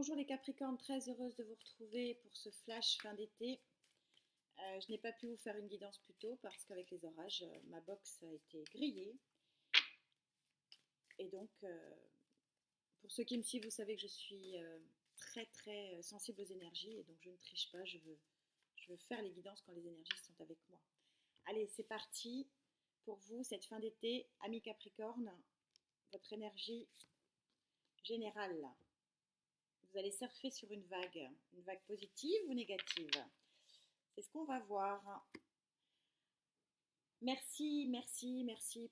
Bonjour les Capricornes, très heureuse de vous retrouver pour ce flash fin d'été. Je n'ai pas pu vous faire une guidance plus tôt parce qu'avec les orages, ma box a été grillée. Et donc, pour ceux qui me suivent, vous savez que je suis très sensible aux énergies et donc je ne triche pas, je veux faire les guidances quand les énergies sont avec moi. Allez, c'est parti pour vous cette fin d'été, amis Capricorne, votre énergie générale. Vous allez surfer sur une vague positive ou négative. C'est ce qu'on va voir. Merci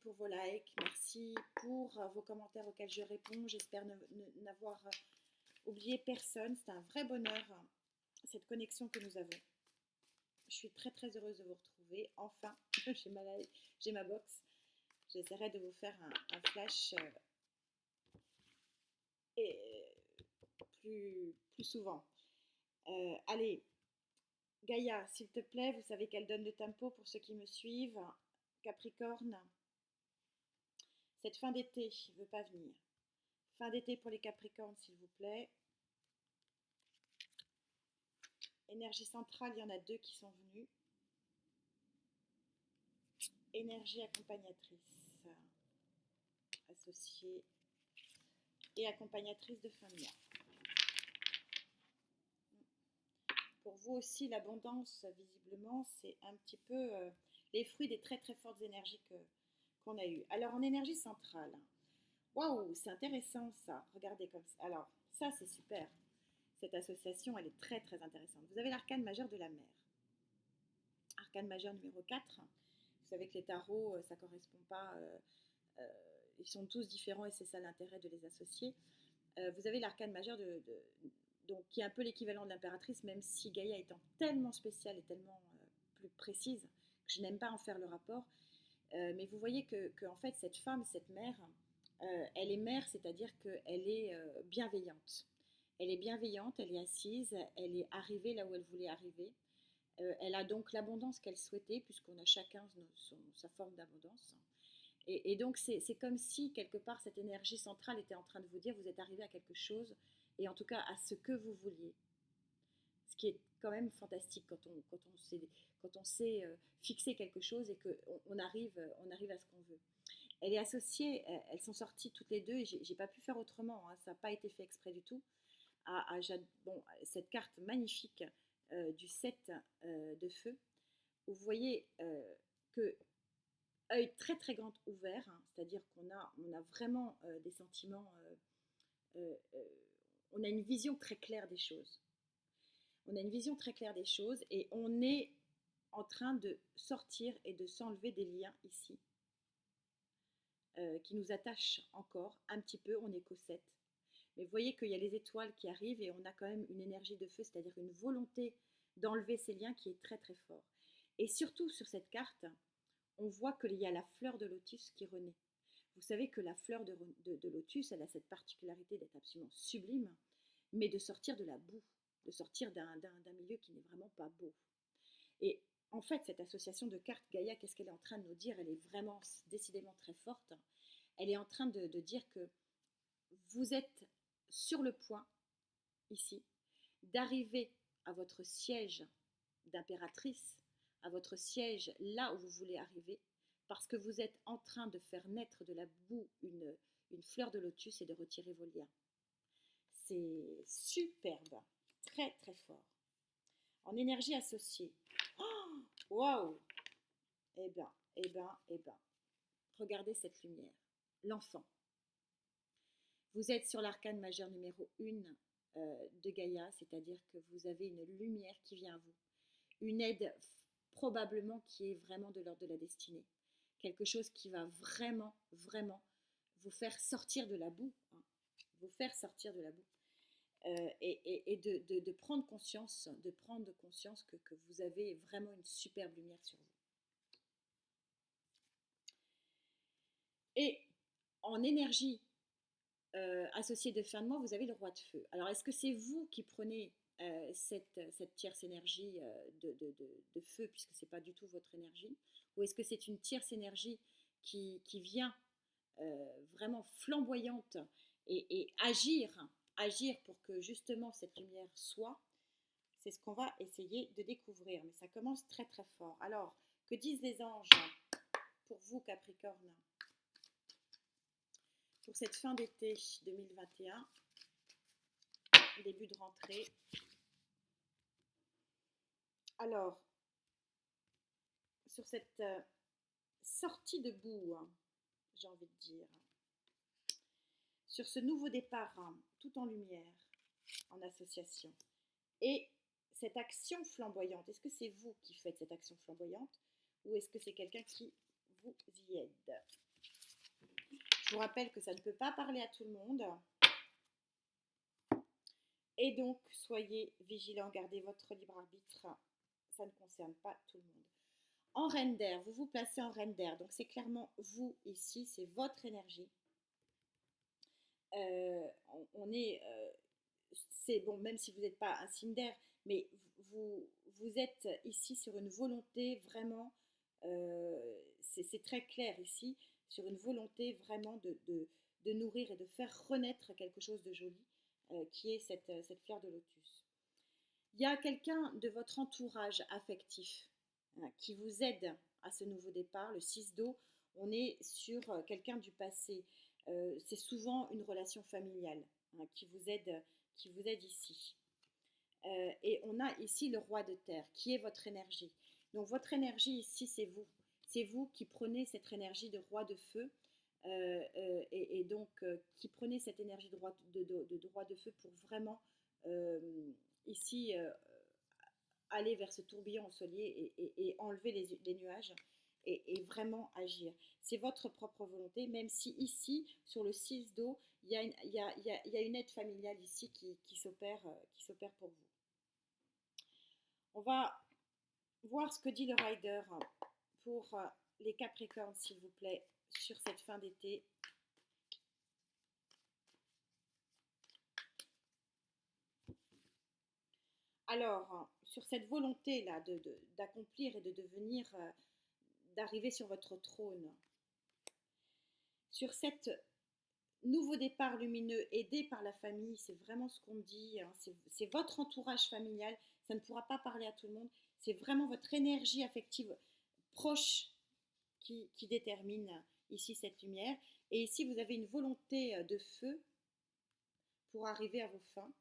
pour vos likes, merci pour vos commentaires auxquels je réponds. J'espère n'avoir oublié personne. C'est un vrai bonheur, cette connexion que nous avons. Je suis très heureuse de vous retrouver. Enfin, j'ai ma box. J'essaierai de vous faire un flash plus souvent. Allez, Gaïa, s'il te plaît, vous savez qu'elle donne le tempo pour ceux qui me suivent. Capricorne, cette fin d'été ne veut pas venir. Fin d'été pour les Capricornes, s'il vous plaît. Énergie centrale, il y en a 2 qui sont venus. Énergie accompagnatrice, associée et accompagnatrice de fin de mois. Pour vous aussi, l'abondance, visiblement, c'est un petit peu les fruits des très fortes énergies qu'on a eues. Alors, en énergie centrale, waouh, c'est intéressant ça. Regardez comme ça. Alors, ça, c'est super. Cette association, elle est très intéressante. Vous avez l'arcane majeur de la mer. Arcane majeur numéro 4. Vous savez que les tarots, ça ne correspond pas. Ils sont tous différents et c'est ça l'intérêt de les associer. Vous avez l'arcane majeur donc, qui est un peu l'équivalent de l'impératrice, même si Gaïa étant tellement spéciale et tellement plus précise que je n'aime pas en faire le rapport. Mais vous voyez que en fait, cette femme, cette mère, elle est mère, c'est-à-dire qu'elle est bienveillante. Elle est bienveillante, elle est assise, elle est arrivée là où elle voulait arriver. Elle a donc l'abondance qu'elle souhaitait, puisqu'on a chacun sa forme d'abondance. Et donc, c'est comme si, quelque part, cette énergie centrale était en train de vous dire, vous êtes arrivé à quelque chose, et en tout cas à ce que vous vouliez. Ce qui est quand même fantastique quand on sait fixer quelque chose et qu'on arrive à ce qu'on veut. Elle est associée, elles sont sorties toutes les deux, et j'ai pas pu faire autrement, hein, ça n'a pas été fait exprès du tout, cette carte magnifique du 7 de feu, où vous voyez que œil très grand ouvert, hein, c'est-à-dire qu'on a vraiment des sentiments, on a une vision très claire des choses. On a une vision très claire des choses et on est en train de sortir et de s'enlever des liens ici qui nous attachent encore un petit peu, on est qu'au 7. Mais vous voyez qu'il y a les étoiles qui arrivent et on a quand même une énergie de feu, c'est-à-dire une volonté d'enlever ces liens qui est très fort. Et surtout sur cette carte, on voit qu'il y a la fleur de lotus qui renaît. Vous savez que la fleur de lotus, elle a cette particularité d'être absolument sublime, mais de sortir de la boue, de sortir d'un milieu qui n'est vraiment pas beau. Et en fait, cette association de cartes Gaïa, qu'est-ce qu'elle est en train de nous dire? Elle est vraiment décidément très forte. Elle est en train de dire que vous êtes sur le point, ici, d'arriver à votre siège d'impératrice, à votre siège là où vous voulez arriver, parce que vous êtes en train de faire naître de la boue une fleur de lotus et de retirer vos liens. C'est superbe, très fort. En énergie associée. Waouh! Eh ben. Regardez cette lumière. L'enfant. Vous êtes sur l'arcane majeur numéro 1 de Gaïa, c'est-à-dire que vous avez une lumière qui vient à vous. Une aide probablement qui est vraiment de l'ordre de la destinée. Quelque chose qui va vraiment vous faire sortir de la boue. Hein. Vous faire sortir de la boue. Et de prendre conscience, que vous avez vraiment une superbe lumière sur vous. Et en énergie associée de fin de mois, vous avez le roi de feu. Alors, est-ce que c'est vous qui prenez cette tierce énergie de feu, puisque ce n'est pas du tout votre énergie, ou est-ce que c'est une tierce énergie qui vient vraiment flamboyante et agir agir pour que justement cette lumière soit, c'est ce qu'on va essayer de découvrir. Mais ça commence très très fort. Alors, que disent les anges pour vous, Capricorne, pour cette fin d'été 2021, début de rentrée? Alors, sur cette sortie de boue, hein, j'ai envie de dire, sur ce nouveau départ, hein, tout en lumière, en association, et cette action flamboyante, est-ce que c'est vous qui faites cette action flamboyante ou est-ce que c'est quelqu'un qui vous y aide? Je vous rappelle que ça ne peut pas parler à tout le monde. Et donc, soyez vigilants, gardez votre libre arbitre. Ça ne concerne pas tout le monde. En reine d'air, vous vous placez en reine d'air. Donc, c'est clairement vous ici, c'est votre énergie. On est, c'est bon, même si vous n'êtes pas un signe d'air, mais vous êtes ici sur une volonté vraiment, c'est très clair ici, sur une volonté vraiment de nourrir et de faire renaître quelque chose de joli, qui est cette fleur de lotus. Il y a quelqu'un de votre entourage affectif, hein, qui vous aide à ce nouveau départ. Le 6 d'eau, on est sur quelqu'un du passé. C'est souvent une relation familiale, hein, qui vous aide ici. Et on a ici le roi de terre, qui est votre énergie. Donc votre énergie ici, c'est vous. C'est vous qui prenez cette énergie de roi de feu, et donc qui prenez cette énergie de roi de feu pour vraiment ici aller vers ce tourbillon ensoleillé et enlever les nuages et vraiment agir. C'est votre propre volonté, même si ici, sur le 6 d'eau, il y a une aide familiale ici qui s'opère pour vous. On va voir ce que dit le rider pour les Capricornes, s'il vous plaît, sur cette fin d'été. Alors, sur cette volonté-là d'accomplir et de devenir, d'arriver sur votre trône, sur cet nouveau départ lumineux aidé par la famille, c'est vraiment ce qu'on me dit, hein, c'est votre entourage familial, ça ne pourra pas parler à tout le monde, c'est vraiment votre énergie affective proche qui détermine ici cette lumière. Et ici, vous avez une volonté de feu pour arriver à vos fins.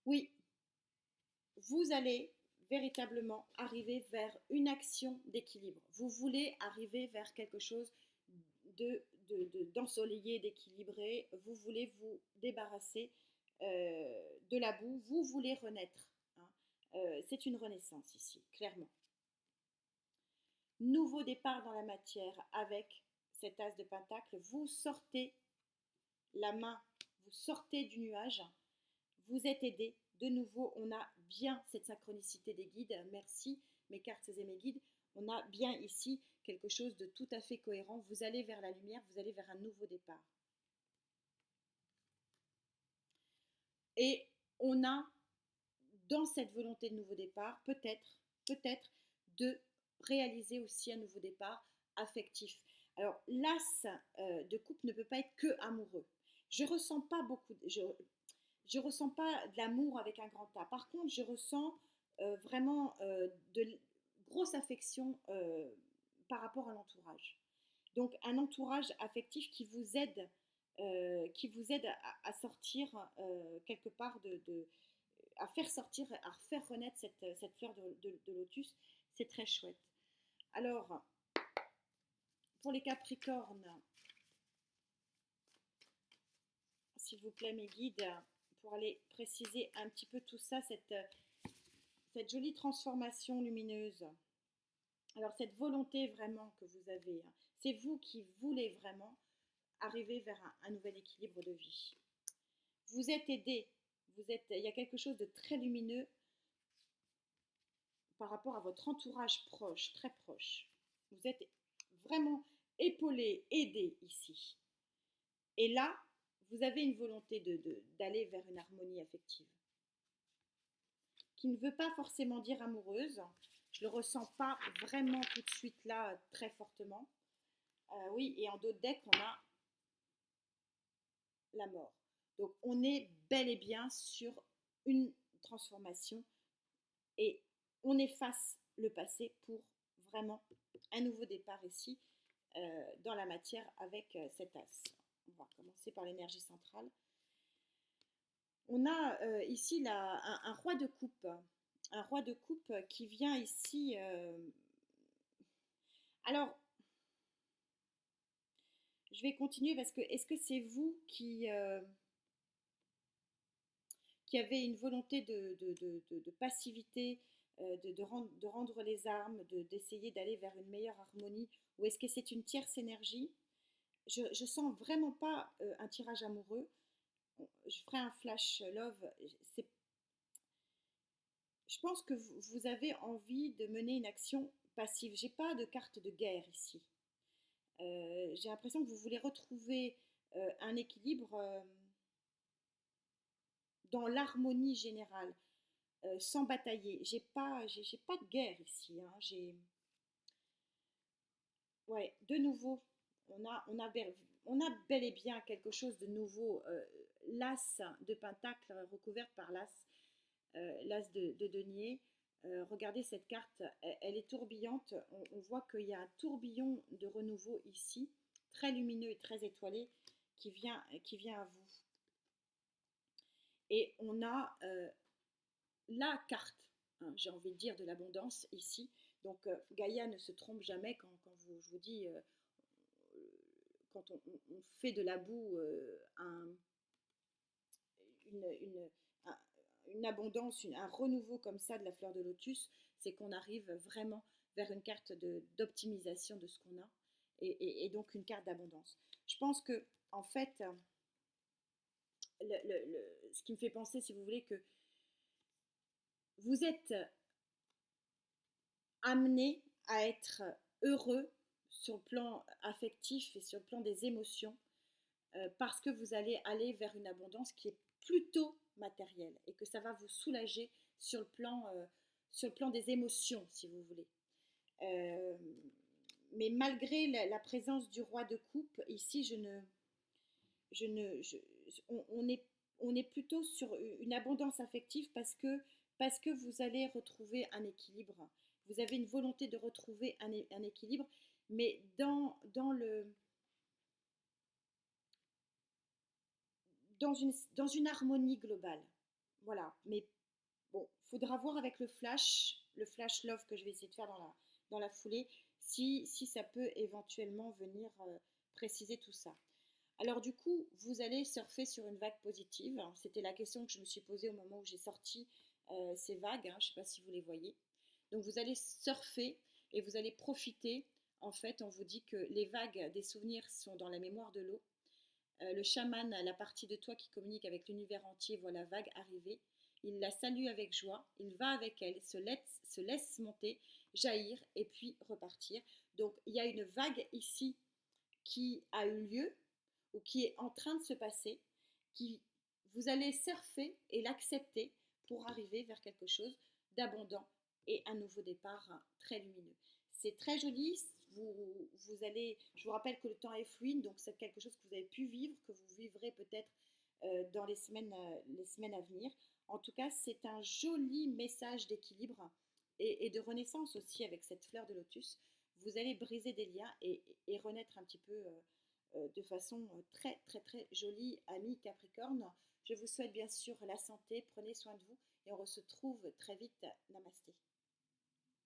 Oui, vous allez véritablement arriver vers une action d'équilibre. Vous voulez arriver vers quelque chose d'ensoleillé, d'équilibré. Vous voulez vous débarrasser de la boue. Vous voulez renaître, hein. C'est une renaissance ici, clairement. Nouveau départ dans la matière avec cet as de pentacle. Vous sortez la main, vous sortez du nuage. Vous êtes aidé. De nouveau, on a bien cette synchronicité des guides. Merci mes cartes et mes guides. On a bien ici quelque chose de tout à fait cohérent. Vous allez vers la lumière, vous allez vers un nouveau départ. Et on a dans cette volonté de nouveau départ, peut-être de réaliser aussi un nouveau départ affectif. Alors, l'as de coupe ne peut pas être que amoureux. Je ressens pas beaucoup, je ressens pas de l'amour avec un grand A. Par contre, je ressens vraiment de grosse affection par rapport à l'entourage. Donc, un entourage affectif qui vous aide à sortir quelque part à faire sortir, à faire renaître cette fleur de lotus. C'est très chouette. Alors, pour les Capricornes, s'il vous plaît, mes guides, pour aller préciser un petit peu tout ça, cette jolie transformation lumineuse. Alors, cette volonté vraiment que vous avez, hein, c'est vous qui voulez vraiment arriver vers un nouvel équilibre de vie. Vous êtes aidé, il y a quelque chose de très lumineux par rapport à votre entourage proche, très proche. Vous êtes vraiment épaulé, aidé ici. Et là, vous avez une volonté d'aller vers une harmonie affective qui ne veut pas forcément dire amoureuse. Je le ressens pas vraiment tout de suite là, très fortement. Oui, et en dos de deck, on a la mort. Donc on est bel et bien sur une transformation et on efface le passé pour vraiment un nouveau départ ici dans la matière avec cet as. On va commencer par l'énergie centrale. On a ici un roi de coupe. Un roi de coupe qui vient ici. Alors, je vais continuer parce que est-ce que c'est vous qui avez une volonté de passivité, de rendre les armes, d'essayer d'aller vers une meilleure harmonie, ou est-ce que c'est une tierce énergie? Je sens vraiment pas un tirage amoureux. Je ferai un flash love. Je pense que vous avez envie de mener une action passive. J'ai pas de carte de guerre ici. J'ai l'impression que vous voulez retrouver un équilibre dans l'harmonie générale, sans batailler. J'ai pas de guerre ici, hein. Ouais, de nouveau, on a bel et bien quelque chose de nouveau. L'as de pentacle recouverte par l'as de denier. Regardez cette carte, elle est tourbillante. On voit qu'il y a un tourbillon de renouveau ici, très lumineux et très étoilé, qui vient à vous. Et on a la carte, hein, j'ai envie de dire, de l'abondance ici. Donc Gaïa ne se trompe jamais quand je vous dis, quand on fait de la boue une, une, un, une abondance, un renouveau comme ça de la fleur de lotus, c'est qu'on arrive vraiment vers une carte d'optimisation de ce qu'on a et donc une carte d'abondance. Je pense que, en fait, ce qui me fait penser, si vous voulez, que vous êtes amené à être heureux sur le plan affectif et sur le plan des émotions parce que vous allez aller vers une abondance qui est plutôt matérielle et que ça va vous soulager sur le plan des émotions, si vous voulez. Euh, mais malgré présence du roi de coupe, ici, je ne, je- on est plutôt sur une abondance affective parce que vous allez retrouver un équilibre. Vous avez une volonté de retrouver un équilibre, mais dans une harmonie globale. Voilà. Mais bon, il faudra voir avec le flash love que je vais essayer de faire dans la foulée, si ça peut éventuellement venir préciser tout ça. Alors du coup, vous allez surfer sur une vague positive. C'était la question que je me suis posée au moment où j'ai sorti ces vagues. Hein, je ne sais pas si vous les voyez. Donc vous allez surfer et vous allez profiter. En fait, on vous dit que les vagues des souvenirs sont dans la mémoire de l'eau. Le chaman, la partie de toi qui communique avec l'univers entier, voit la vague arriver. Il la salue avec joie, il va avec elle, se laisse monter, jaillir et puis repartir. Donc il y a une vague ici qui a eu lieu ou qui est en train de se passer, qui vous allez surfer et l'accepter pour arriver vers quelque chose d'abondant et un nouveau départ très lumineux. C'est très joli. Je vous rappelle que le temps est fluide, donc c'est quelque chose que vous avez pu vivre, que vous vivrez peut-être dans les semaines à venir. En tout cas, c'est un joli message d'équilibre et de renaissance aussi avec cette fleur de lotus. Vous allez briser des liens et renaître un petit peu de façon très très très jolie, amis Capricorne. Je vous souhaite bien sûr la santé, prenez soin de vous et on se retrouve très vite. Namasté.